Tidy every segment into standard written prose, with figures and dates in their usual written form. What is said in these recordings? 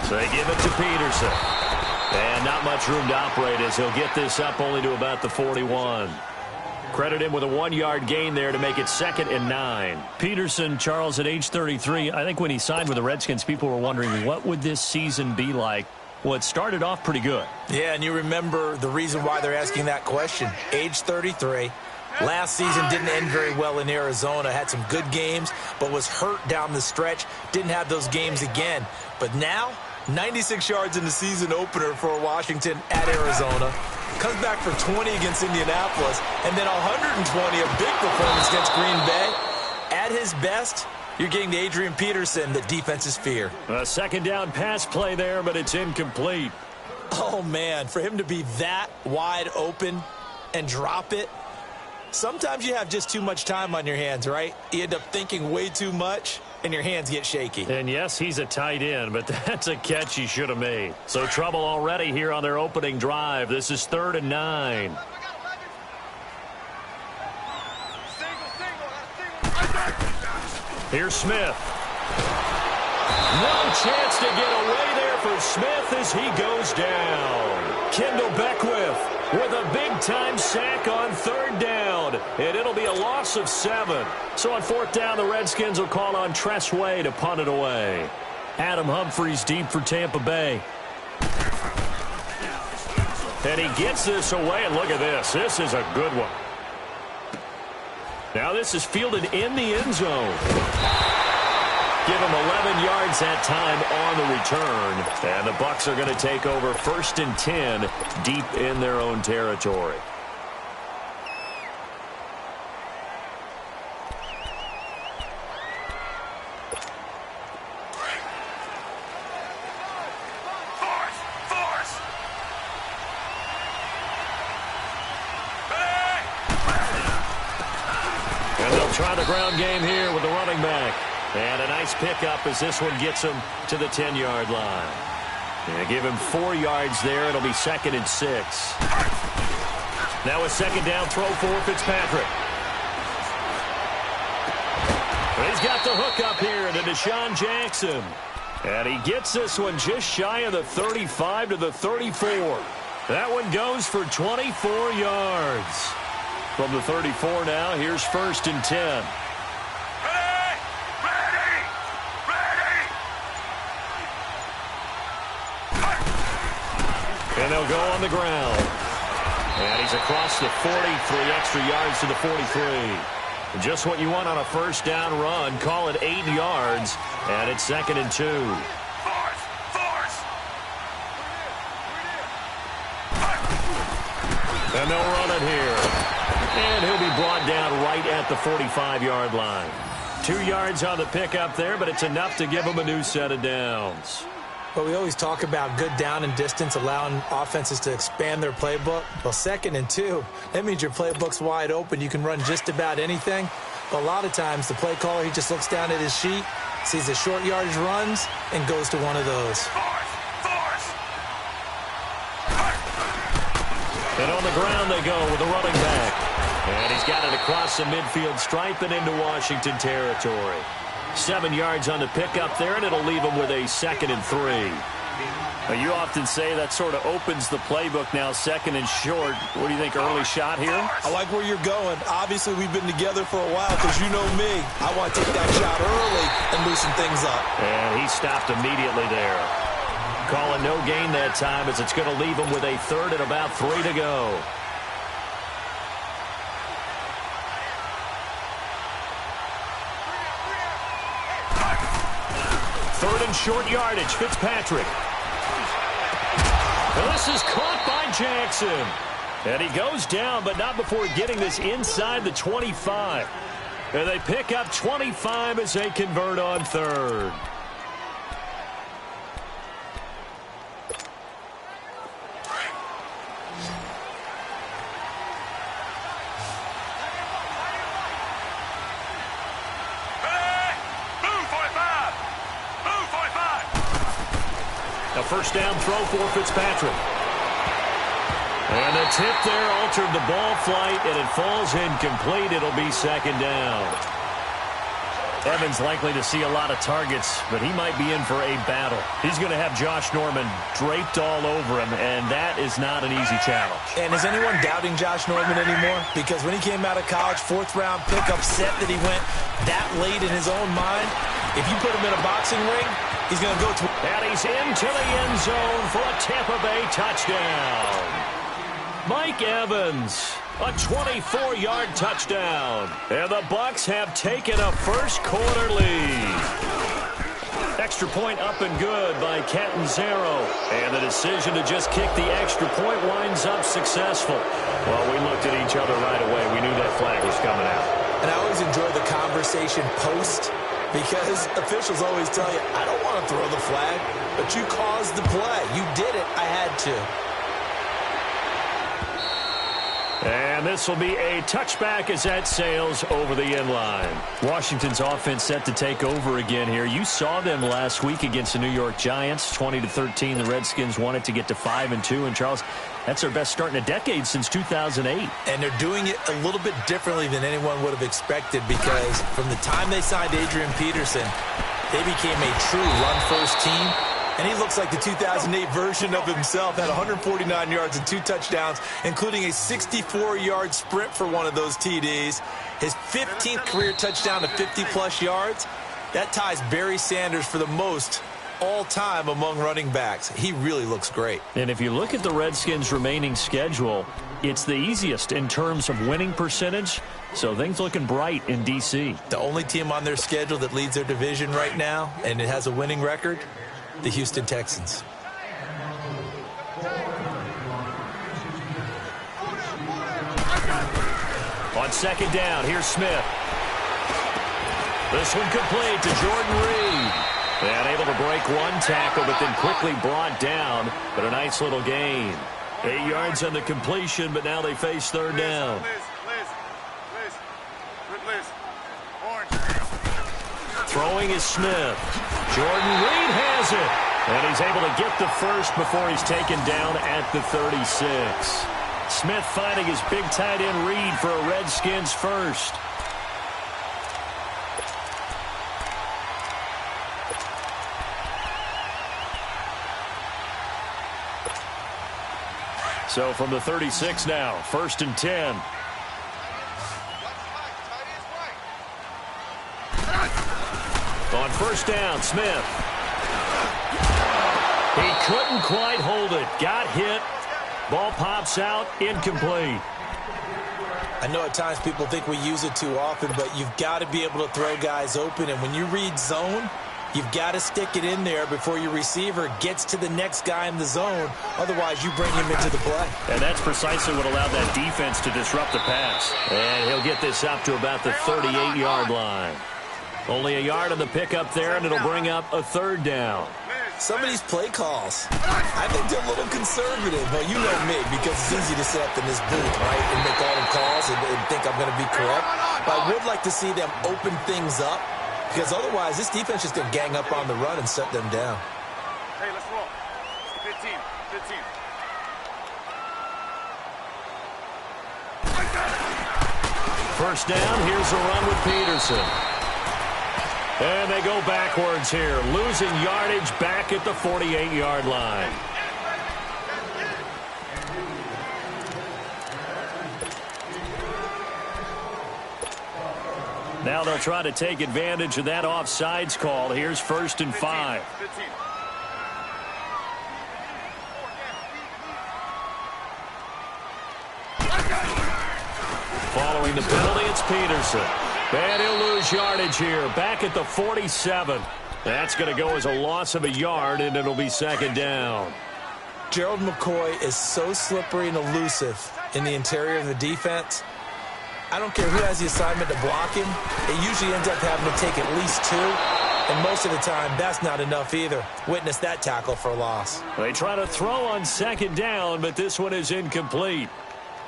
So they give it to Peterson. And not much room to operate as he'll get this up only to about the 41. Credit him with a 1-yard gain there to make it 2nd and 9. Peterson, Charles, at age 33, I think when he signed with the Redskins, people were wondering what would this season be like. Well, it started off pretty good. Yeah, and you remember the reason why they're asking that question. Age 33. Last season didn't end very well in Arizona. Had some good games, but was hurt down the stretch. Didn't have those games again. But now, 96 yards in the season opener for Washington at Arizona. Comes back for 20 against Indianapolis. And then 120, a big performance against Green Bay. At his best, you're getting to Adrian Peterson, the defense's fear. A second down pass play there, but it's incomplete. Oh, man, for him to be that wide open and drop it. Sometimes you have just too much time on your hands, right? You end up thinking way too much, and your hands get shaky. And yes, he's a tight end, but that's a catch he should have made. So trouble already here on their opening drive. This is 3rd and 9. Here's Smith. No chance to get away there for Smith as he goes down. Kendall Beckwith with a big-time sack on 3rd down, and it'll be a loss of 7. So on 4th down, the Redskins will call on Tress Way to punt it away. Adam Humphries deep for Tampa Bay. And he gets this away, and look at this. This is a good one. Now this is fielded in the end zone. Give him 11 yards that time on the return. And the Bucs are going to take over 1st and 10 deep in their own territory. And they'll try the ground game here with the running back. And a nice pickup as this one gets him to the 10-yard line. And give him 4 yards there. It'll be 2nd and 6. Now a 2nd down throw for Fitzpatrick. But he's got the hook up here to Deshaun Jackson. And he gets this one just shy of the 35 to the 34. That one goes for 24 yards. From the 34 now, here's 1st and 10. And they'll go on the ground. And he's across the 40, 3 extra yards to the 43. Just what you want on a 1st down run. Call it 8 yards, and it's 2nd and 2. And they'll run it here. And he'll be brought down right at the 45-yard line. 2 yards on the pickup there, but it's enough to give him a new set of downs. But we always talk about good down and distance, allowing offenses to expand their playbook. Well, 2nd and 2, that means your playbook's wide open. You can run just about anything. But a lot of times, the play caller, he just looks down at his sheet, sees the short yardage runs, and goes to one of those. And on the ground they go with the running back. And he's got it across the midfield stripe and into Washington territory. 7 yards on the pickup there, and it'll leave him with a 2nd and 3. Now, you often say that sort of opens the playbook now, 2nd and short. What do you think, early shot here? I like where you're going. Obviously, we've been together for a while because you know me. I want to take that shot early and loosen things up. And he stopped immediately there. Calling no gain that time as it's going to leave him with a 3rd and about 3 to go. Third and short yardage, Fitzpatrick. And this is caught by Jackson. And he goes down, but not before getting this inside the 25. And they pick up 25 as they convert on 3rd. A 1st down throw for Fitzpatrick. And the tip there altered the ball flight, and it falls incomplete. It'll be 2nd down. Evans likely to see a lot of targets, but he might be in for a battle. He's going to have Josh Norman draped all over him, and that is not an easy challenge. And is anyone doubting Josh Norman anymore? Because when he came out of college, fourth-round pick, upset that he went that late in his own mind, if you put him in a boxing ring, he's going to go to... And he's into the end zone for a Tampa Bay touchdown. Mike Evans, a 24-yard touchdown. And the Bucs have taken a first-quarter lead. Extra point up and good by Catanzaro. And the decision to just kick the extra point winds up successful. Well, we looked at each other right away. We knew that flag was coming out. And I always enjoy the conversation post, because officials always tell you, I don't want to throw the flag, but you caused the play. You did it. I had to. And this will be a touchback as that sails over the end line. Washington's offense set to take over again here. You saw them last week against the New York Giants, 20-13. The Redskins wanted to get to 5-2. And, Charles, that's their best start in a decade since 2008. And they're doing it a little bit differently than anyone would have expected, because from the time they signed Adrian Peterson, they became a true run-first team. And he looks like the 2008 version of himself. Had 149 yards and 2 touchdowns, including a 64-yard sprint for one of those TDs. His 15th career touchdown to 50-plus yards. That ties Barry Sanders for the most all-time among running backs. He really looks great. And if you look at the Redskins' remaining schedule, it's the easiest in terms of winning percentage. So things looking bright in D.C. The only team on their schedule that leads their division right now, and it has a winning record, the Houston Texans. On second down, here's Smith. This one complete to Jordan Reed. And able to break one tackle, but then quickly brought down. But a nice little gain. 8 yards on the completion, but now they face third down. Throwing is Smith. Jordan Reed has it. And he's able to get the first before he's taken down at the 36. Smith finding his big tight end Reed for a Redskins first. So from the 36 now, 1st and 10. On first down, Smith. He couldn't quite hold it. Got hit. Ball pops out. Incomplete. I know at times people think we use it too often, but you've got to be able to throw guys open. And when you read zone, you've got to stick it in there before your receiver gets to the next guy in the zone. Otherwise, you bring him into the play. And that's precisely what allowed that defense to disrupt the pass. And he'll get this up to about the 38-yard line. Only a yard on the pickup there, and it'll bring up a third down. Some of these play calls, I think they're a little conservative. Well, you know me, because it's easy to sit up in this booth, right, and make all the calls and think I'm going to be correct. But I would like to see them open things up, because otherwise this defense is going to gang up on the run and shut them down. Hey, let's roll. 15. First down, here's a run with Peterson. And they go backwards here, losing yardage back at the 48-yard line. Now they'll try to take advantage of that offsides call. Here's 1st and 5. 15. Following the penalty, it's Peterson. And he'll lose yardage here, back at the 47. That's going to go as a loss of a yard, and it'll be 2nd down. Gerald McCoy is so slippery and elusive in the interior of the defense. I don't care who has the assignment to block him. It usually ends up having to take at least 2. And most of the time, that's not enough either. Witness that tackle for a loss. They try to throw on 2nd down, but this one is incomplete.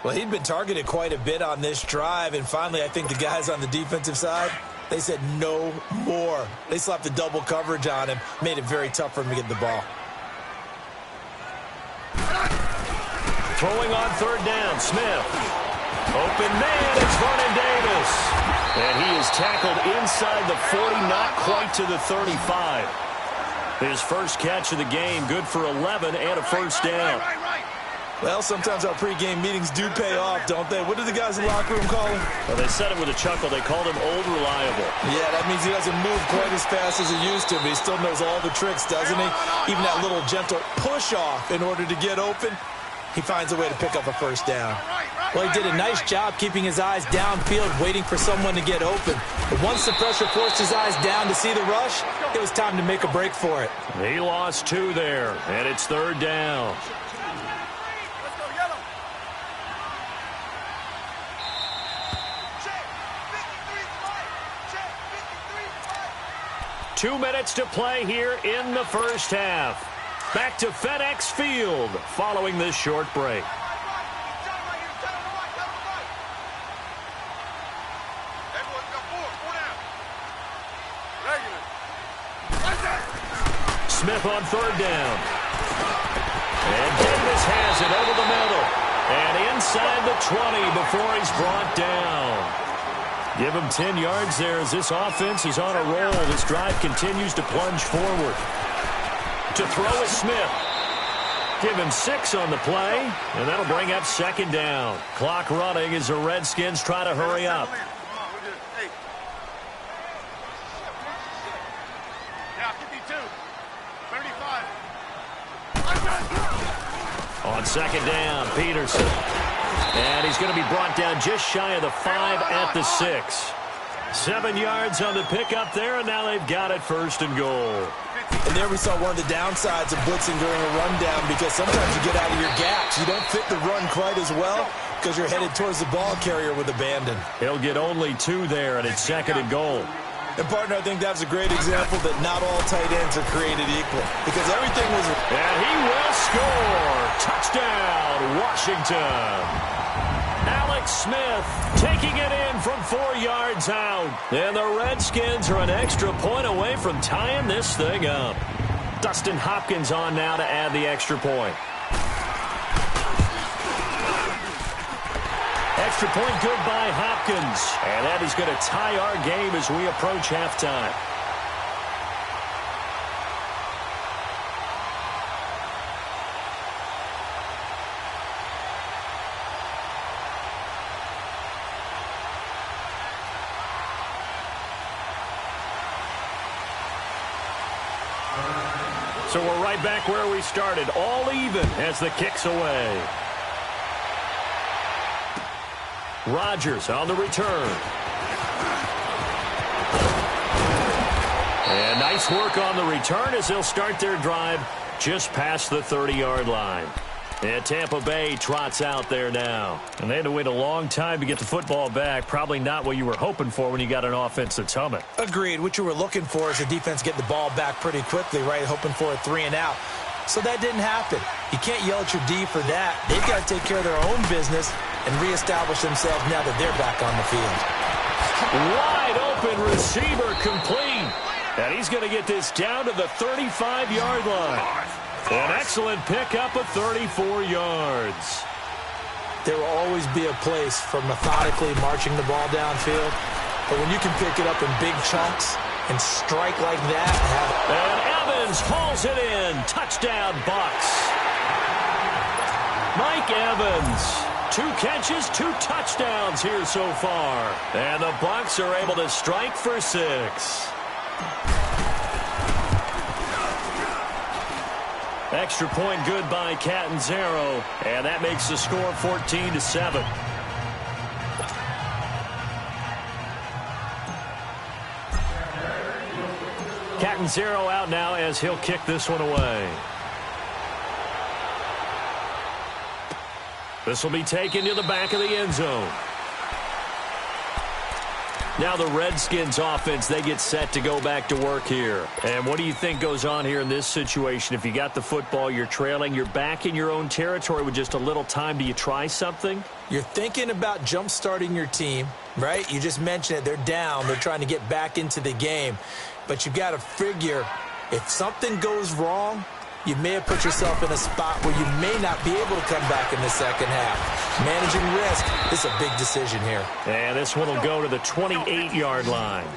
Well, he'd been targeted quite a bit on this drive, and finally I think the guys on the defensive side, they said no more. They slapped the double coverage on him, made it very tough for him to get the ball. Throwing on 3rd down, Smith. Open man, it's Vernon Davis. And he is tackled inside the 40, not quite to the 35. His first catch of the game, good for 11 and a first down. Well, sometimes our pregame meetings do pay off, don't they? What do the guys in the locker room call him? Well, they said it with a chuckle. They called him Old Reliable. Yeah, that means he doesn't move quite as fast as he used to, but he still knows all the tricks, doesn't he? Even that little gentle push-off in order to get open, he finds a way to pick up a first down. Well, he did a nice job keeping his eyes downfield, waiting for someone to get open. But once the pressure forced his eyes down to see the rush, it was time to make a break for it. He lost 2 there, and it's third down. 2 minutes to play here in the first half. Back to FedEx Field following this short break. Smith on third down. And Davis has it over the middle. And inside the 20 before he's brought down. Give him 10 yards there as this offense is on a roll. This drive continues to plunge forward. To throw is Smith. Give him 6 on the play, and that'll bring up second down. Clock running as the Redskins try to hurry up. On second down, Peterson. And he's going to be brought down just shy of the 5 at the 6. 7 yards on the pickup there, and now they've got it first and goal. And there we saw one of the downsides of blitzing during a rundown, because sometimes you get out of your gaps. You don't fit the run quite as well because you're headed towards the ball carrier with abandon. He'll get only 2 there, and it's second and goal. And, partner, I think that's a great example that not all tight ends are created equal, because everything was... And he will score. Touchdown, Washington. Alex Smith taking it in from 4 yards out. And the Redskins are an extra point away from tying this thing up. Dustin Hopkins on now to add the extra point. Extra point good by Hopkins. And that is going to tie our game as we approach halftime. So we're right back where we started, all even as the kick's away. Rodgers on the return. And nice work on the return as they'll start their drive just past the 30-yard line. And Tampa Bay trots out there now. And they had to wait a long time to get the football back. Probably not what you were hoping for when you got an offense that's humming. Agreed. What you were looking for is the defense get the ball back pretty quickly, right? Hoping for a 3 and out. So that didn't happen. You can't yell at your D for that. They've got to take care of their own business and reestablish themselves now that they're back on the field. Wide open receiver complete. And he's going to get this down to the 35-yard line. An excellent pickup of 34 yards. There will always be a place for methodically marching the ball downfield. But when you can pick it up in big chunks and strike like that. And Evans hauls it in. Touchdown, Bucs. Mike Evans. 2 catches, 2 touchdowns here so far. And the Bucs are able to strike for 6. Extra point good by Catanzaro, and that makes the score 14-7. Catanzaro out now as he'll kick this one away. This will be taken to the back of the end zone. Now the Redskins offense, they get set to go back to work here. And what do you think goes on here in this situation? If you got the football, you're trailing, you're back in your own territory with just a little time. Do you try something? You're thinking about jump-starting your team, right? You just mentioned it. They're down. They're trying to get back into the game. But you've got to figure if something goes wrong, you may have put yourself in a spot where you may not be able to come back in the second half. Managing risk is a big decision here. And this one will go to the 28-yard line.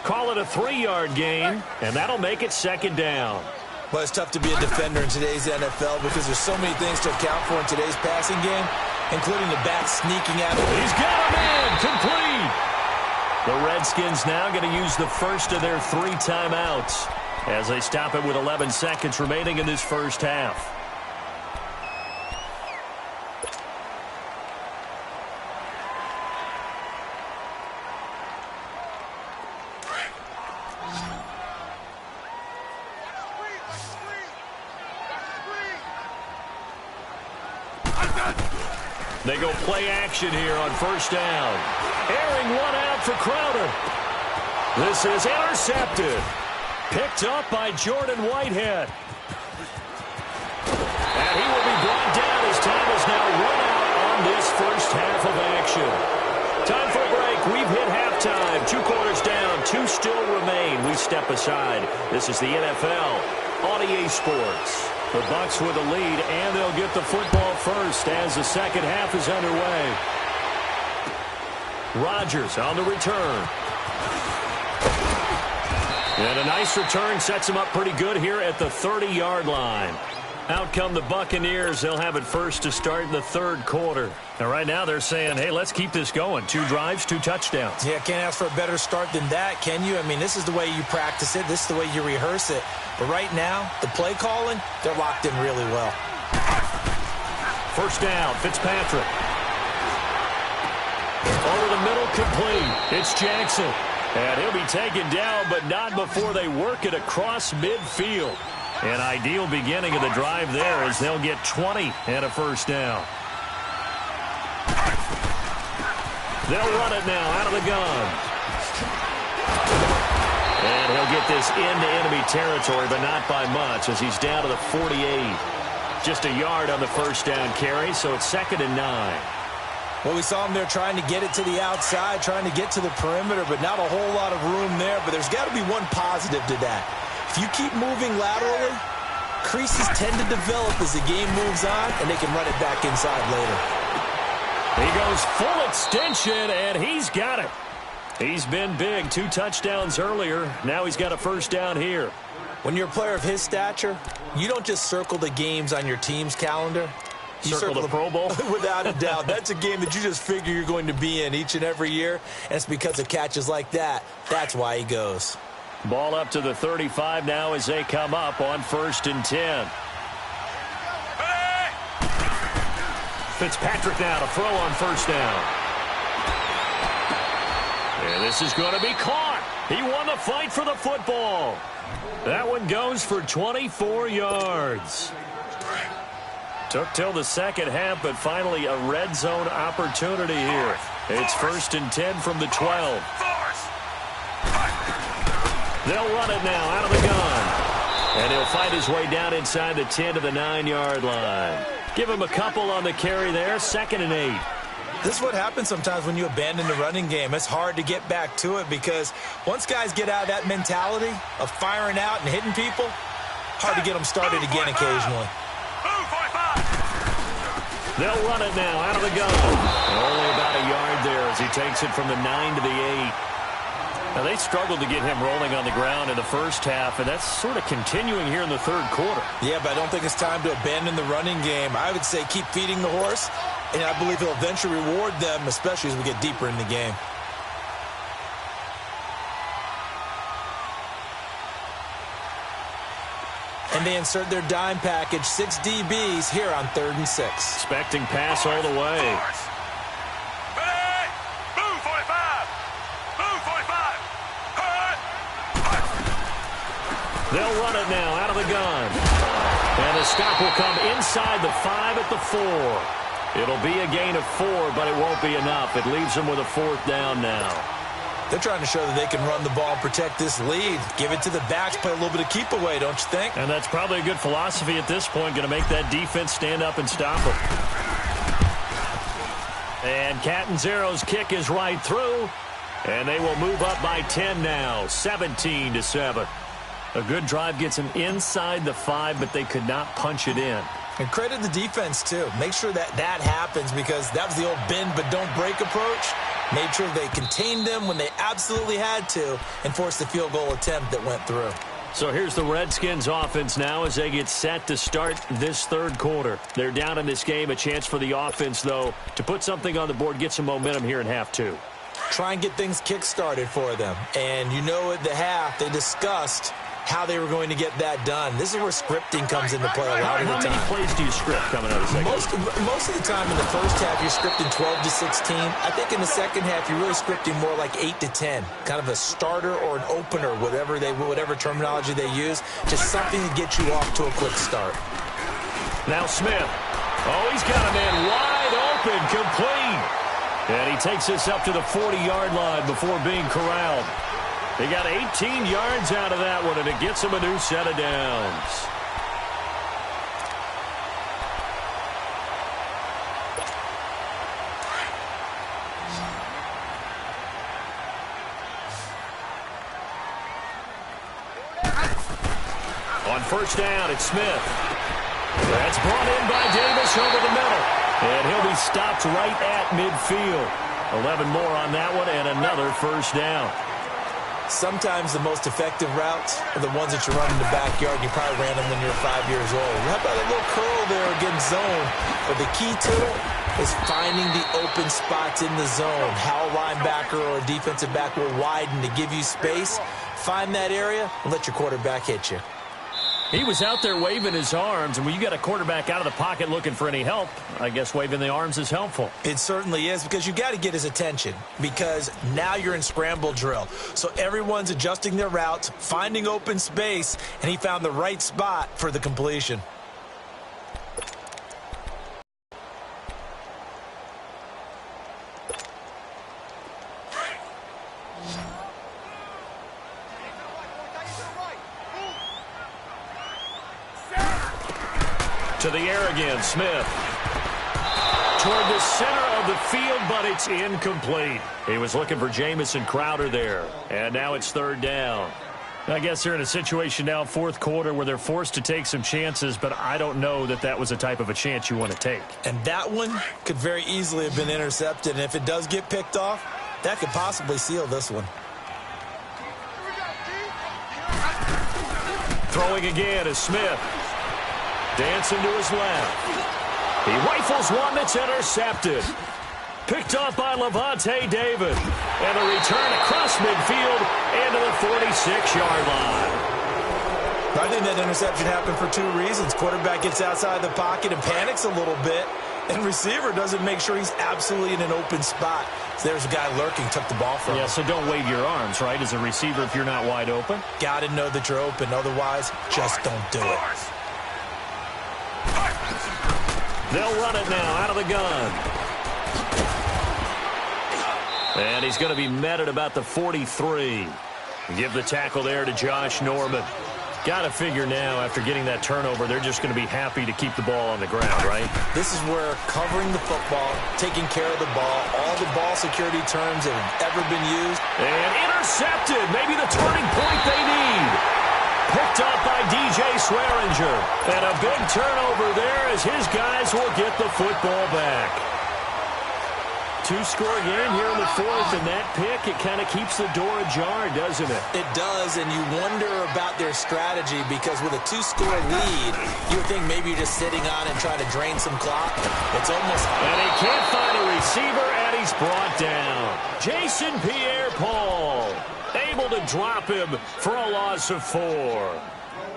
Call it a 3-yard gain, and that'll make it second down. Well, it's tough to be a defender in today's NFL because there's so many things to account for in today's passing game, including the back sneaking out. He's got a man complete. The Redskins now going to use the first of their 3 timeouts as they stop it with 11 seconds remaining in this first half. They go play action here on first down. Airing one out for Crowder. This is intercepted. Picked up by Jordan Whitehead. And he will be brought down as time is now run out on this first half of action. Time for a break. We've hit halftime. 2 quarters down. 2 still remain. We step aside. This is the NFL on EA Sports. The Bucs with the lead, and they'll get the football first as the second half is underway. Rodgers on the return. And a nice return sets him up pretty good here at the 30-yard line. Out come the Buccaneers. They'll have it first to start in the third quarter. And right now they're saying, hey, let's keep this going. 2 drives, 2 touchdowns. Yeah, can't ask for a better start than that, can you? I mean, this is the way you practice it. This is the way you rehearse it. But right now, the play calling, they're locked in really well. First down, Fitzpatrick. Over the middle, complete. It's Jackson. And he'll be taken down, but not before they work it across midfield. An ideal beginning of the drive there as they'll get 20 and a first down. They'll run it now out of the gun. And he'll get this into enemy territory, but not by much as he's down to the 48. Just a yard on the first down carry, so it's 2nd and 9. Well, we saw him there trying to get it to the outside, trying to get to the perimeter, but not a whole lot of room there. But there's got to be one positive to that. If you keep moving laterally, creases tend to develop as the game moves on, and they can run it back inside later. He goes full extension, and he's got it. He's been big. 2 touchdowns earlier. Now he's got a first down here. When you're a player of his stature, you don't just circle the games on your team's calendar. You circle the Pro Bowl? Without a doubt. That's a game that you just figure you're going to be in each and every year, and it's because of catches like that. That's why he goes. Ball up to the 35 now as they come up on 1st and 10. Fitzpatrick now to throw on first down. And this is going to be caught. He won the fight for the football. That one goes for 24 yards. Took till the second half, but finally a red zone opportunity here. It's 1st and 10 from the 12. They'll run it now out of the gun. And he'll fight his way down inside the 10 to the 9-yard line. Give him a couple on the carry there. 2nd and 8. This is what happens sometimes when you abandon the running game. It's hard to get back to it because once guys get out of that mentality of firing out and hitting people, hard to get them started again occasionally. They'll run it now out of the gun. Only about a yard there as he takes it from the 9 to the 8. Now, they struggled to get him rolling on the ground in the first half, and that's sort of continuing here in the third quarter. Yeah, but I don't think it's time to abandon the running game. I would say keep feeding the horse, and I believe he'll eventually reward them, especially as we get deeper in the game. And they insert their dime package, 6 DBs here on 3rd and 6. Expecting pass all the way. They'll run it now out of the gun. And the stop will come inside the 5 at the 4. It'll be a gain of 4, but it won't be enough. It leaves them with a 4th down now. They're trying to show that they can run the ball and protect this lead. Give it to the backs, play a little bit of keep away, don't you think? And that's probably a good philosophy at this point, going to make that defense stand up and stop them. And Catanzaro's kick is right through, and they will move up by 10 now, 17-7. A good drive gets them inside the 5, but they could not punch it in. And credit the defense, too. Make sure that happens because that was the old bend but don't break approach. Made sure they contained them when they absolutely had to and forced the field goal attempt that went through. So here's the Redskins offense now as they get set to start this third quarter. They're down in this game. A chance for the offense, though, to put something on the board, get some momentum here in half 2. Try and get things kick-started for them. And you know at the half, they discussed how they were going to get that done. This is where scripting comes into play a lot of the time. How many plays do you script coming out of the second? Most of the time in the first half, you're scripting 12 to 16. I think in the second half, you're really scripting more like 8 to 10. Kind of a starter or an opener, whatever terminology they use. Just something to get you off to a quick start. Now Smith. Oh, he's got a man wide open, complete. And he takes this up to the 40-yard line before being corralled. They got 18 yards out of that one, and it gets them a new set of downs. On first down, it's Smith. That's brought in by Davis over the middle. And he'll be stopped right at midfield. 11 more on that one, and another first down. Sometimes the most effective routes are the ones that you run in the backyard. You probably ran them when you were 5 years old. How about a little curl there against zone? But the key to it is finding the open spots in the zone. How a linebacker or a defensive back will widen to give you space. Find that area and let your quarterback hit you. He was out there waving his arms, and when you got a quarterback out of the pocket looking for any help, I guess waving the arms is helpful. It certainly is, because you got to get his attention, because now you're in scramble drill. So everyone's adjusting their routes, finding open space, and he found the right spot for the completion. To the air again, Smith. Toward the center of the field, but it's incomplete. He was looking for Jamison Crowder there. And now it's third down. I guess they're in a situation now, fourth quarter, where they're forced to take some chances, but I don't know that that was the type of a chance you want to take. And that one could very easily have been intercepted. And if it does get picked off, that could possibly seal this one. Throwing again is Smith. Dancing to his left. He rifles one that's intercepted. Picked off by Levante David. And a return across midfield into the 46-yard line. I think that interception happened for two reasons. Quarterback gets outside the pocket and panics a little bit. And receiver doesn't make sure he's absolutely in an open spot. So there's a guy lurking, took the ball from him. Yeah, so don't wave your arms, right, as a receiver if you're not wide open? Got to know that you're open. Otherwise, just don't do it. They'll run it now out of the gun. And he's going to be met at about the 43. Give the tackle there to Josh Norman. Got to figure now, after getting that turnover, they're just going to be happy to keep the ball on the ground, right? This is where covering the football, taking care of the ball, all the ball security terms that have ever been used. And intercepted. Maybe the turning point they need. Picked up by DJ Swearinger. And a big turnover there as his guys will get the football back. Two-score game here in the fourth, and that pick, it kind of keeps the door ajar, doesn't it? It does, and you wonder about their strategy because with a two-score lead, you would think maybe you're just sitting on and trying to drain some clock. It's almost... And he can't find a receiver, and he's brought down. Jason Pierre-Paul able to drop him for a loss of 4.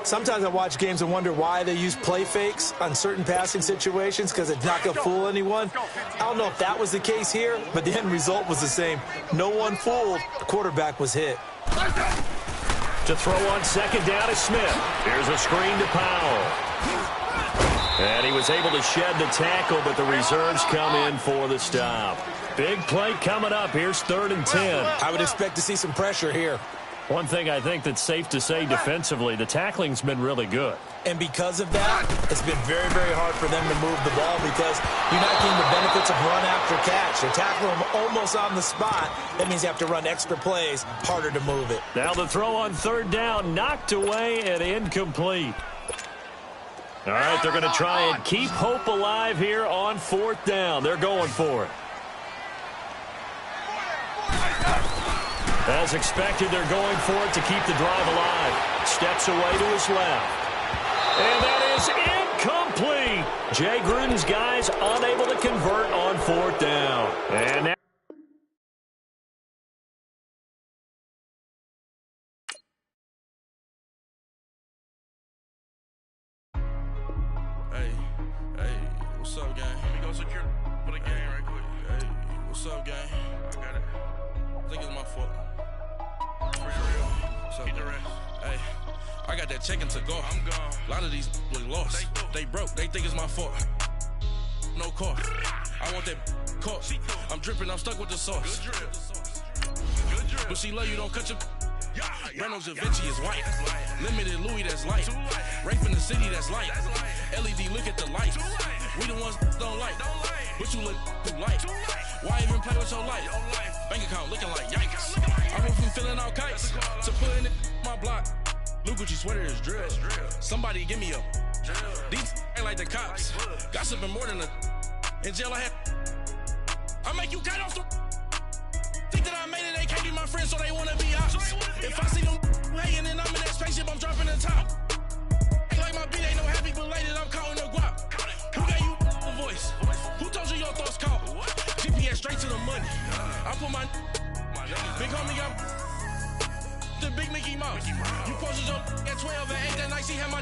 Sometimes I watch games and wonder why they use play fakes on certain passing situations because it's not going to fool anyone. I don't know if that was the case here, but the end result was the same. No one fooled. The quarterback was hit. To throw on second down is Smith. Here's a screen to Powell. And he was able to shed the tackle, but the reserves come in for the stop. Big play coming up. Here's 3rd and 10. I would expect to see some pressure here. One thing I think that's safe to say defensively, the tackling's been really good. And because of that, it's been very, very hard for them to move the ball because you're not getting the benefits of run after catch. They're tackling them almost on the spot. That means you have to run extra plays, harder to move it. Now the throw on third down, knocked away and incomplete. All right, they're going to try and keep hope alive here on fourth down. They're going for it. As expected, they're going for it to keep the drive alive. Steps away to his left. And that is incomplete. Jay Gruden's guys unable to convert on fourth down. And now Hey, what's up, gang? Let me go secure for the game right quick. Hey, what's up, gang? I got it. I think it's my fault. For real. What's up, the rest. Hey, I got that check-in to go. I'm gone. A lot of these look lost. They broke. They think it's my fault. No cost. I want that cost. I'm dripping. I'm stuck with the sauce. Good drip. But she love you. Don't cut your... Reynolds Da Vinci is white. Limited Louis, that's light. Rape in the city, that's light. LED, look at the light. We the ones don't like. But you look too light. Why even play with your life? Bank account looking like yikes. I went from filling out kites to putting it in my block. Blue Gucci sweater is drill. Somebody give me a. These ain't like the cops. Gossiping more than a. In jail I had. I make you cut off the. Think that I made it, they can't be my friends, so they wanna be ops. If I see them hating and I'm in that spaceship, I'm dropping the top. Ain't like my beat, ain't no happy belated, I'm counting the guap. Who gave you a voice? Who told you your thoughts count? GPS straight to the money. I put my big homie got the big Mickey Mouse. You posted your at 12 and 8 that night, she had my